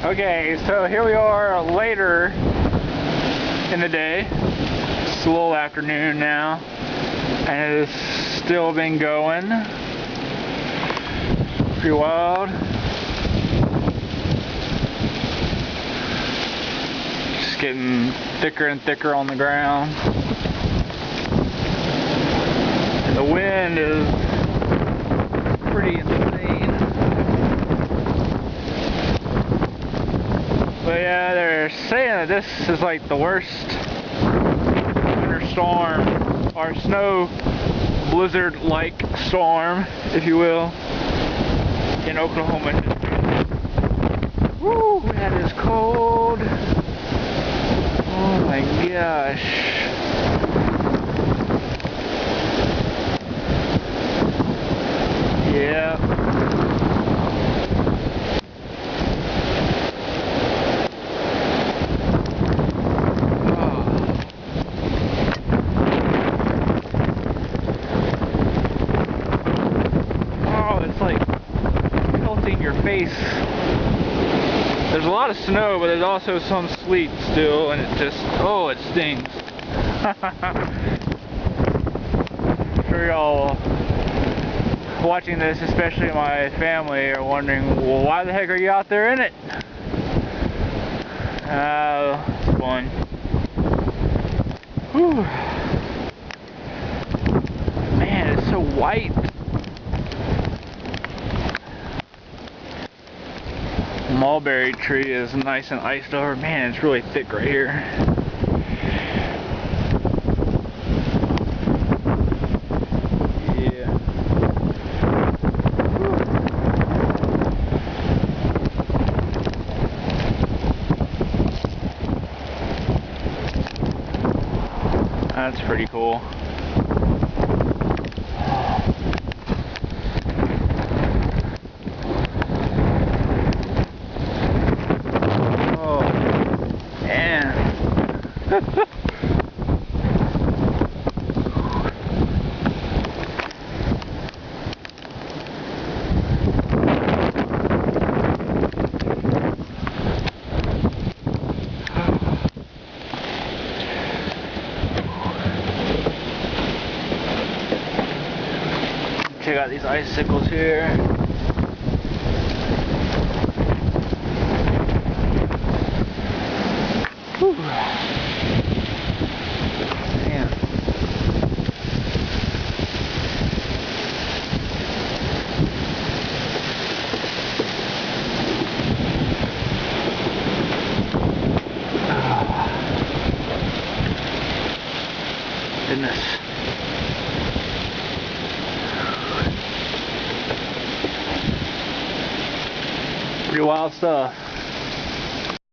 Okay, so here we are later in the day. It's a little afternoon now, and it has still been going. Pretty wild. Just getting thicker and thicker on the ground. And the wind is pretty insane. But yeah, they're saying that this is like the worst winter storm, or snow blizzard-like storm, if you will, in Oklahoma. Woo, that is cold. Oh my gosh. Yeah. Your face. There's a lot of snow, but there's also some sleet still, and it just, oh, it stings. I'm sure y'all watching this, especially my family, are wondering, well, why the heck are you out there in it? It's fun. Whew. Man, it's so white. Mulberry tree is nice and iced over. Man, it's really thick right here. Yeah. That's pretty cool. Check out these icicles here. Whew. Man. Goodness. Pretty wild stuff.